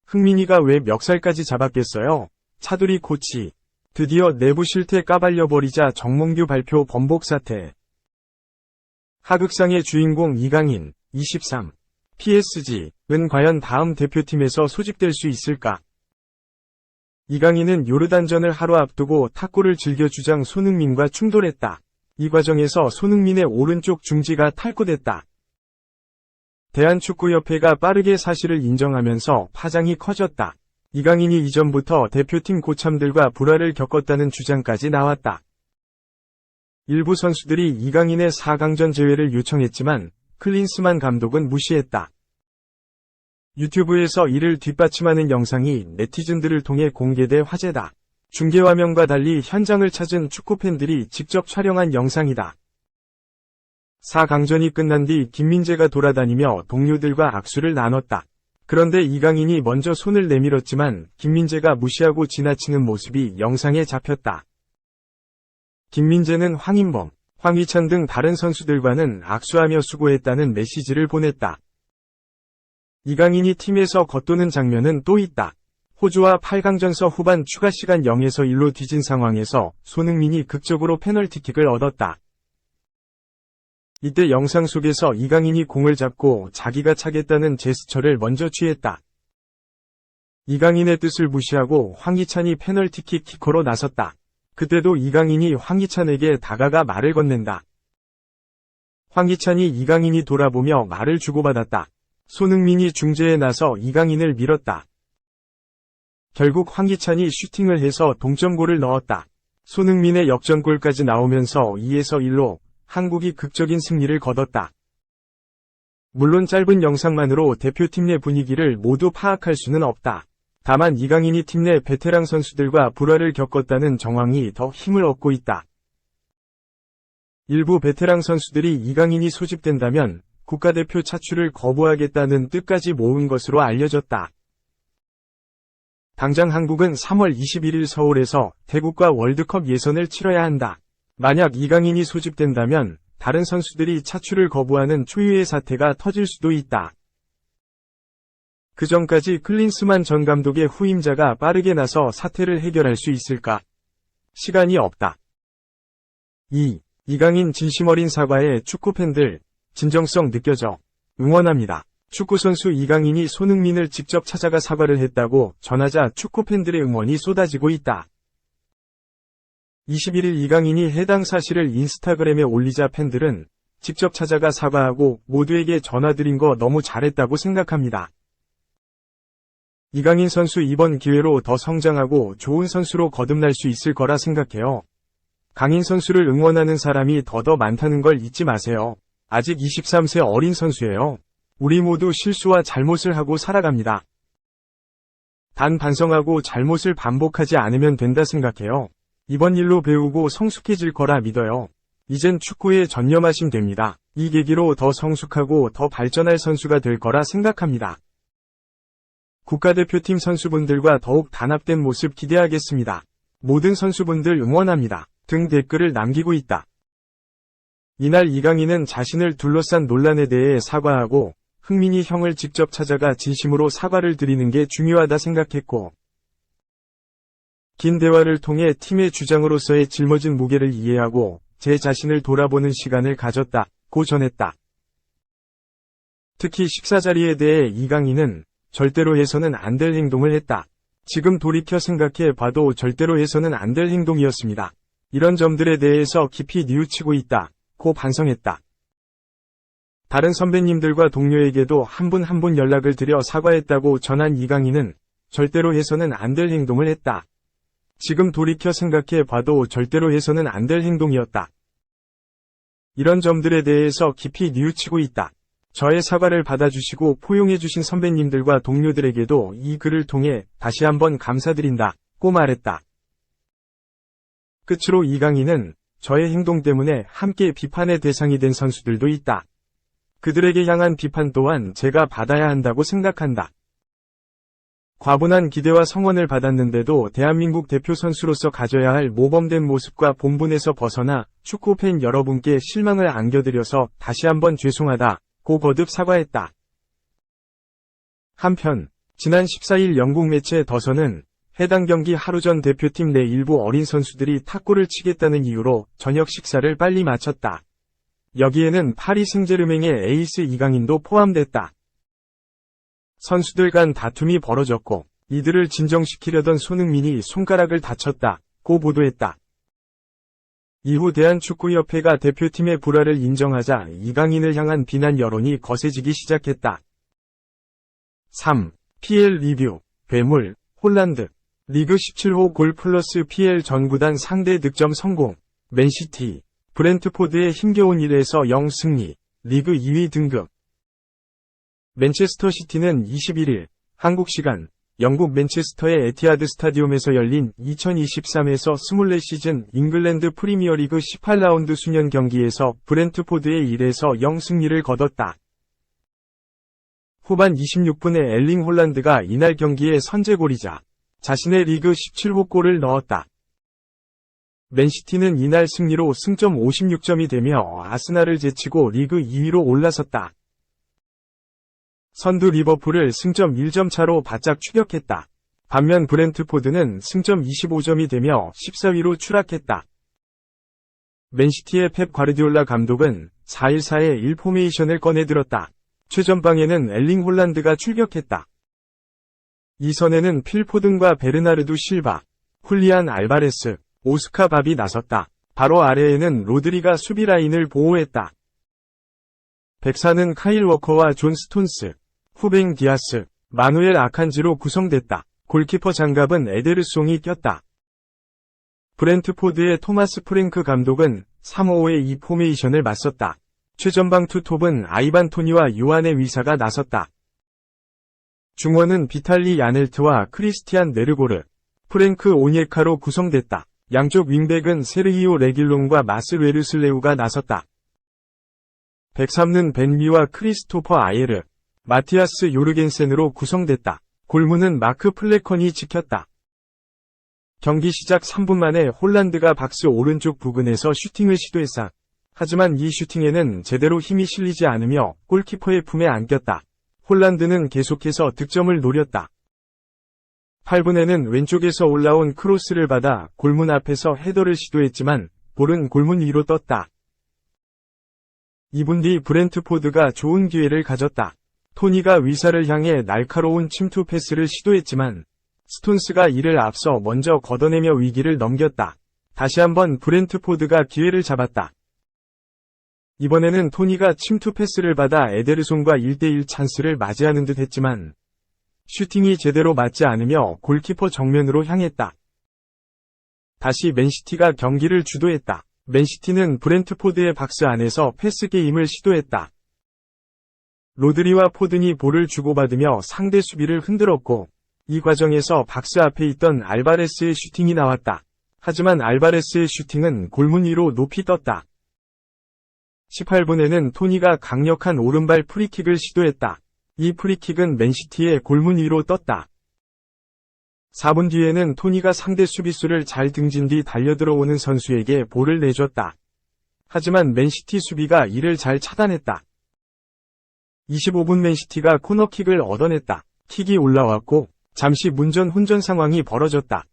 흥민이가 왜 멱살까지 잡았겠어요? 차두리 코치. 드디어 내부 실태 까발려버리자 정몽규 발표 번복 사퇴. 하극상의 주인공 이강인, 23. PSG는 과연 다음 대표팀에서 소집될 수 있을까? 이강인은 요르단전을 하루 앞두고 탁구를 즐겨 주장 손흥민과 충돌했다. 이 과정에서 손흥민의 오른쪽 중지가 탈구됐다. 대한축구협회가 빠르게 사실을 인정하면서 파장이 커졌다. 이강인이 이전부터 대표팀 고참들과 불화를 겪었다는 주장까지 나왔다. 일부 선수들이 이강인의 4강전 제외를 요청했지만 클린스만 감독은 무시했다. 유튜브에서 이를 뒷받침하는 영상이 네티즌들을 통해 공개돼 화제다. 중계화면과 달리 현장을 찾은 축구팬들이 직접 촬영한 영상이다. 4강전이 끝난 뒤 김민재가 돌아다니며 동료들과 악수를 나눴다. 그런데 이강인이 먼저 손을 내밀었지만 김민재가 무시하고 지나치는 모습이 영상에 잡혔다. 김민재는 황인범, 황희찬 등 다른 선수들과는 악수하며 수고했다는 메시지를 보냈다. 이강인이 팀에서 겉도는 장면은 또 있다. 호주와 8강전서 후반 추가 시간 0에서 1로 뒤진 상황에서 손흥민이 극적으로 페널티킥을 얻었다. 이때 영상 속에서 이강인이 공을 잡고 자기가 차겠다는 제스처를 먼저 취했다. 이강인의 뜻을 무시하고 황희찬이 페널티킥 키커로 나섰다. 그때도 이강인이 황희찬에게 다가가 말을 건넨다. 황희찬이 이강인이 돌아보며 말을 주고받았다. 손흥민이 중재에 나서 이강인을 밀었다. 결국 황희찬이 슈팅을 해서 동점골을 넣었다. 손흥민의 역전골까지 나오면서 2에서 1로 한국이 극적인 승리를 거뒀다. 물론 짧은 영상만으로 대표팀 내 분위기를 모두 파악할 수는 없다. 다만 이강인이 팀 내 베테랑 선수들과 불화를 겪었다는 정황이 더 힘을 얻고 있다. 일부 베테랑 선수들이 이강인이 소집된다면 국가대표 차출을 거부하겠다는 뜻까지 모은 것으로 알려졌다. 당장 한국은 3월 21일 서울에서 태국과 월드컵 예선을 치러야 한다. 만약 이강인이 소집된다면 다른 선수들이 차출을 거부하는 초유의 사태가 터질 수도 있다. 그 전까지 클린스만 전 감독의 후임자가 빠르게 나서 사태를 해결할 수 있을까? 시간이 없다. 2. 이강인 진심 어린 사과에 축구팬들 진정성 느껴져 응원합니다. 축구선수 이강인이 손흥민을 직접 찾아가 사과를 했다고 전하자 축구팬들의 응원이 쏟아지고 있다. 21일 이강인이 해당 사실을 인스타그램에 올리자 팬들은 직접 찾아가 사과하고 모두에게 전화드린 거 너무 잘했다고 생각합니다. 이강인 선수 이번 기회로 더 성장하고 좋은 선수로 거듭날 수 있을 거라 생각해요. 강인 선수를 응원하는 사람이 더 많다는 걸 잊지 마세요. 아직 23세 어린 선수예요. 우리 모두 실수와 잘못을 하고 살아갑니다. 단 반성하고 잘못을 반복하지 않으면 된다 생각해요. 이번 일로 배우고 성숙해질 거라 믿어요. 이젠 축구에 전념하시면 됩니다. 이 계기로 더 성숙하고 더 발전할 선수가 될 거라 생각합니다. 국가대표팀 선수분들과 더욱 단합된 모습 기대하겠습니다. 모든 선수분들 응원합니다. 등 댓글을 남기고 있다. 이날 이강인은 자신을 둘러싼 논란에 대해 사과하고 흥민이 형을 직접 찾아가 진심으로 사과를 드리는 게 중요하다 생각했고 긴 대화를 통해 팀의 주장으로서의 짊어진 무게를 이해하고 제 자신을 돌아보는 시간을 가졌다고 전했다. 특히 식사 자리에 대해 이강인은 절대로 해서는 안 될 행동을 했다. 지금 돌이켜 생각해 봐도 절대로 해서는 안 될 행동이었습니다. 이런 점들에 대해서 깊이 뉘우치고 있다고 반성했다. 다른 선배님들과 동료에게도 한 분 한 분 연락을 드려 사과했다고 전한 이강인은 절대로 해서는 안 될 행동을 했다. 지금 돌이켜 생각해 봐도 절대로 해서는 안 될 행동이었다. 이런 점들에 대해서 깊이 뉘우치고 있다. 저의 사과를 받아주시고 포용해주신 선배님들과 동료들에게도 이 글을 통해 다시 한번 감사드린다고 말했다. 끝으로 이강인은 저의 행동 때문에 함께 비판의 대상이 된 선수들도 있다. 그들에게 향한 비판 또한 제가 받아야 한다고 생각한다. 과분한 기대와 성원을 받았는데도 대한민국 대표 선수로서 가져야 할 모범된 모습과 본분에서 벗어나 축구팬 여러분께 실망을 안겨드려서 다시 한번 죄송하다고 거듭 사과했다. 한편 지난 14일 영국 매체 더선은 해당 경기 하루 전 대표팀 내 일부 어린 선수들이 탁구를 치겠다는 이유로 저녁 식사를 빨리 마쳤다. 여기에는 파리 생제르맹의 에이스 이강인도 포함됐다. 선수들 간 다툼이 벌어졌고 이들을 진정시키려던 손흥민이 손가락을 다쳤다고 보도했다. 이후 대한축구협회가 대표팀의 불화를 인정하자 이강인을 향한 비난 여론이 거세지기 시작했다. 3. PL 리뷰, 괴물, 홀란드. 리그 17호 골 플러스 PL 전 구단 상대 득점 성공. 맨시티, 브렌트포드의 힘겨운 1에서 0 승리, 리그 2위 등급. 맨체스터 시티는 21일, 한국 시간, 영국 맨체스터의 에티하드 스타디움에서 열린 2023에서 24 시즌 잉글랜드 프리미어리그 18라운드 수년 경기에서 브렌트포드의 1에서 0 승리를 거뒀다. 후반 26분에 엘링 홀란드가 이날 경기의 선제골이자 자신의 리그 17호 골을 넣었다. 맨시티는 이날 승리로 승점 56점이 되며 아스날을 제치고 리그 2위로 올라섰다. 선두 리버풀을 승점 1점 차로 바짝 추격했다. 반면 브렌트포드는 승점 25점이 되며 14위로 추락했다. 맨시티의 펩 과르디올라 감독은 4-1-4-1 포메이션을 꺼내들었다. 최전방에는 엘링 홀란드가 출격했다. 이 선에는 필 포든과 베르나르두 실바, 훌리안 알바레스, 오스카 밥이 나섰다. 바로 아래에는 로드리가 수비 라인을 보호했다. 백사는 카일 워커와 존 스톤스, 후뱅 디아스, 마누엘 아칸지로 구성됐다. 골키퍼 장갑은 에데르송이 꼈다. 브렌트포드의 토마스 프랭크 감독은 3-5-2 이 포메이션을 맞섰다. 최전방 투톱은 아이반 토니와 요한의 위사가 나섰다. 중원은 비탈리 야넬트와 크리스티안 네르고르, 프랭크 오니에카로 구성됐다. 양쪽 윙백은 세르히오 레길론과 마스 웨르슬레우가 나섰다. 백삼는 벤미와 크리스토퍼 아예르, 마티아스 요르겐센으로 구성됐다. 골문은 마크 플래컨이 지켰다. 경기 시작 3분 만에 홀란드가 박스 오른쪽 부근에서 슈팅을 시도했다. 하지만 이 슈팅에는 제대로 힘이 실리지 않으며 골키퍼의 품에 안겼다. 홀란드는 계속해서 득점을 노렸다. 8분에는 왼쪽에서 올라온 크로스를 받아 골문 앞에서 헤더를 시도했지만 볼은 골문 위로 떴다. 2분 뒤 브렌트포드가 좋은 기회를 가졌다. 토니가 위사를 향해 날카로운 침투 패스를 시도했지만 스톤스가 이를 앞서 먼저 걷어내며 위기를 넘겼다. 다시 한번 브렌트포드가 기회를 잡았다. 이번에는 토니가 침투 패스를 받아 에데르송과 1대1 찬스를 맞이하는 듯 했지만 슈팅이 제대로 맞지 않으며 골키퍼 정면으로 향했다. 다시 맨시티가 경기를 주도했다. 맨시티는 브렌트포드의 박스 안에서 패스 게임을 시도했다. 로드리와 포든이 볼을 주고받으며 상대 수비를 흔들었고 이 과정에서 박스 앞에 있던 알바레스의 슈팅이 나왔다. 하지만 알바레스의 슈팅은 골문 위로 높이 떴다. 18분에는 토니가 강력한 오른발 프리킥을 시도했다. 이 프리킥은 맨시티의 골문 위로 떴다. 4분 뒤에는 토니가 상대 수비수를 잘 등진 뒤 달려들어오는 선수에게 볼을 내줬다. 하지만 맨시티 수비가 이를 잘 차단했다. 25분 맨시티가 코너킥을 얻어냈다. 킥이 올라왔고 잠시 문전 혼전 상황이 벌어졌다.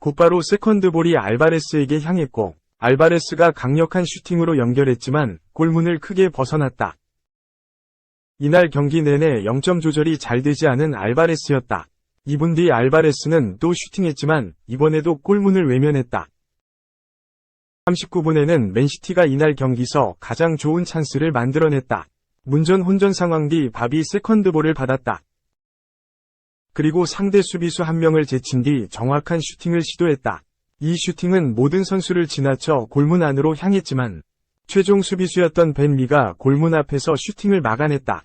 곧바로 세컨드볼이 알바레스에게 향했고 알바레스가 강력한 슈팅으로 연결했지만 골문을 크게 벗어났다. 이날 경기 내내 0점 조절이 잘 되지 않은 알바레스였다. 2분 뒤 알바레스는 또 슈팅했지만 이번에도 골문을 외면했다. 39분에는 맨시티가 이날 경기서 가장 좋은 찬스를 만들어냈다. 문전 혼전 상황 뒤 밥이 세컨드볼을 받았다. 그리고 상대 수비수 한 명을 제친 뒤 정확한 슈팅을 시도했다. 이 슈팅은 모든 선수를 지나쳐 골문 안으로 향했지만 최종 수비수였던 벤미가 골문 앞에서 슈팅을 막아냈다.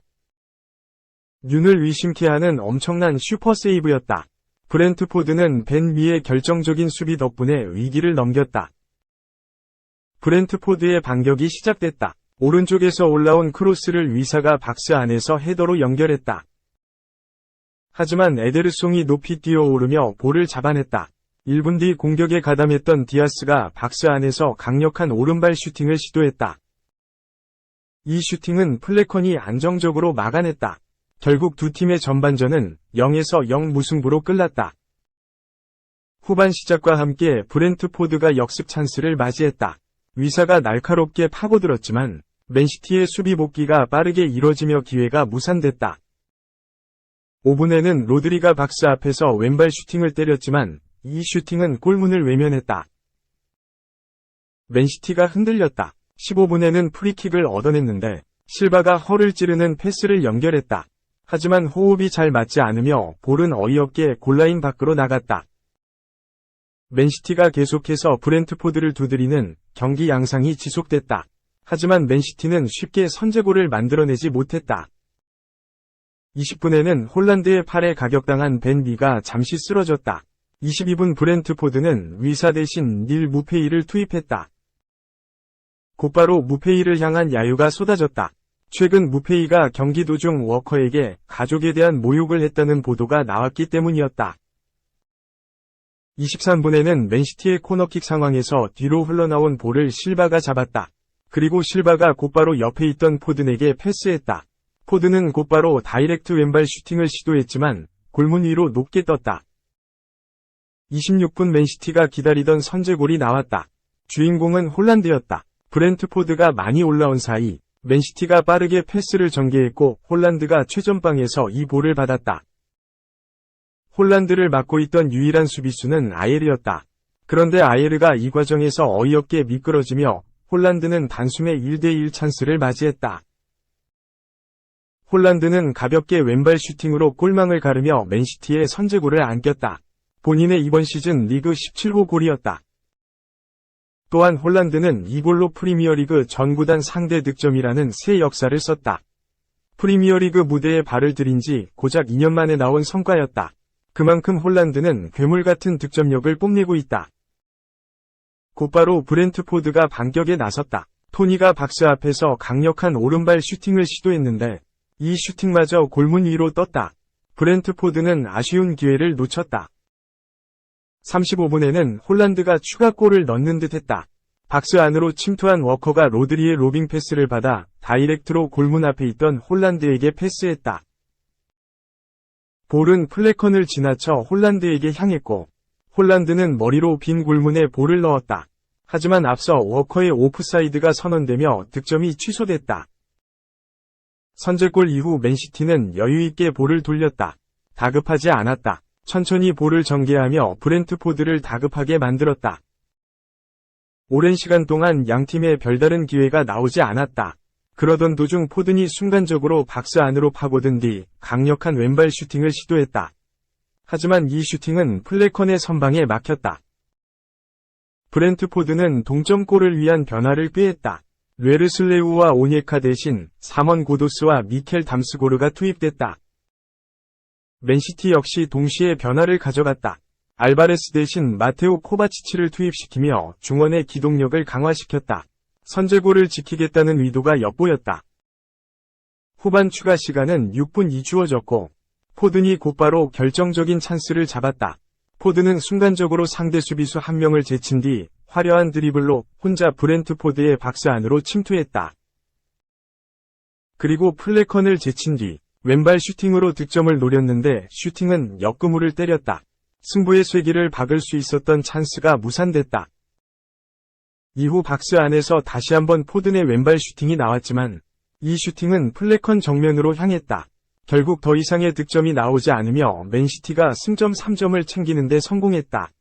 눈을 의심케 하는 엄청난 슈퍼 세이브였다. 브렌트포드는 벤미의 결정적인 수비 덕분에 위기를 넘겼다. 브렌트포드의 반격이 시작됐다. 오른쪽에서 올라온 크로스를 위사가 박스 안에서 헤더로 연결했다. 하지만 에데르송이 높이 뛰어오르며 볼을 잡아냈다. 1분 뒤 공격에 가담했던 디아스가 박스 안에서 강력한 오른발 슈팅을 시도했다. 이 슈팅은 플래컨이 안정적으로 막아냈다. 결국 두 팀의 전반전은 0에서 0 무승부로 끝났다. 후반 시작과 함께 브렌트포드가 역습 찬스를 맞이했다. 위사가 날카롭게 파고들었지만 맨시티의 수비 복귀가 빠르게 이뤄지며 기회가 무산됐다. 5분에는 로드리가 박스 앞에서 왼발 슈팅을 때렸지만 이 슈팅은 골문을 외면했다. 맨시티가 흔들렸다. 15분에는 프리킥을 얻어냈는데 실바가 허를 찌르는 패스를 연결했다. 하지만 호흡이 잘 맞지 않으며 볼은 어이없게 골라인 밖으로 나갔다. 맨시티가 계속해서 브렌트포드를 두드리는 경기 양상이 지속됐다. 하지만 맨시티는 쉽게 선제골을 만들어내지 못했다. 20분에는 홀란드의 팔에 가격당한 벤 미가 잠시 쓰러졌다. 22분 브렌트포드는 위사 대신 닐 무페이를 투입했다. 곧바로 무페이를 향한 야유가 쏟아졌다. 최근 무페이가 경기 도중 워커에게 가족에 대한 모욕을 했다는 보도가 나왔기 때문이었다. 23분에는 맨시티의 코너킥 상황에서 뒤로 흘러나온 볼을 실바가 잡았다. 그리고 실바가 곧바로 옆에 있던 포든에게 패스했다. 포든은 곧바로 다이렉트 왼발 슈팅을 시도했지만 골문 위로 높게 떴다. 26분 맨시티가 기다리던 선제골이 나왔다. 주인공은 홀란드였다. 브렌트포드가 많이 올라온 사이 맨시티가 빠르게 패스를 전개했고 홀란드가 최전방에서 이 볼을 받았다. 홀란드를 맡고 있던 유일한 수비수는 아예르였다. 그런데 아예르가 이 과정에서 어이없게 미끄러지며 홀란드는 단숨에 1대1 찬스를 맞이했다. 홀란드는 가볍게 왼발 슈팅으로 골망을 가르며 맨시티의 선제골을 안겼다. 본인의 이번 시즌 리그 17호 골이었다. 또한 홀란드는 이 골로 프리미어리그 전 구단 상대 득점이라는 새 역사를 썼다. 프리미어리그 무대에 발을 들인 지 고작 2년 만에 나온 성과였다. 그만큼 홀란드는 괴물 같은 득점력을 뽐내고 있다. 곧바로 브렌트포드가 반격에 나섰다. 토니가 박스 앞에서 강력한 오른발 슈팅을 시도했는데 이 슈팅마저 골문 위로 떴다. 브렌트포드는 아쉬운 기회를 놓쳤다. 35분에는 홀란드가 추가골을 넣는 듯했다. 박스 안으로 침투한 워커가 로드리의 로빙 패스를 받아 다이렉트로 골문 앞에 있던 홀란드에게 패스했다. 볼은 플래컨을 지나쳐 홀란드에게 향했고 홀란드는 머리로 빈 골문에 볼을 넣었다. 하지만 앞서 워커의 오프사이드가 선언되며 득점이 취소됐다. 선제골 이후 맨시티는 여유있게 볼을 돌렸다. 다급하지 않았다. 천천히 볼을 전개하며 브렌트포드를 다급하게 만들었다. 오랜 시간 동안 양팀의 별다른 기회가 나오지 않았다. 그러던 도중 포든이 순간적으로 박스 안으로 파고든 뒤 강력한 왼발 슈팅을 시도했다. 하지만 이 슈팅은 플래컨의 선방에 막혔다. 브렌트포드는 동점골을 위한 변화를 꾀했다. 르르슬레우와 오녜카 대신 사먼 고도스와 미켈 담스고르가 투입됐다. 맨시티 역시 동시에 변화를 가져갔다. 알바레스 대신 마테오 코바치치를 투입시키며 중원의 기동력을 강화시켰다. 선제골을 지키겠다는 의도가 엿보였다. 후반 추가 시간은 6분이 주어졌고 포든이 곧바로 결정적인 찬스를 잡았다. 포든은 순간적으로 상대 수비수 한 명을 제친 뒤 화려한 드리블로 혼자 브렌트포드의 박스 안으로 침투했다. 그리고 플래컨을 제친 뒤 왼발 슈팅으로 득점을 노렸는데 슈팅은 역그물을 때렸다. 승부의 쐐기를 박을 수 있었던 찬스가 무산됐다. 이후 박스 안에서 다시 한번 포든의 왼발 슈팅이 나왔지만 이 슈팅은 플래컨 정면으로 향했다. 결국 더 이상의 득점이 나오지 않으며 맨시티가 승점 3점을 챙기는 데 성공했다.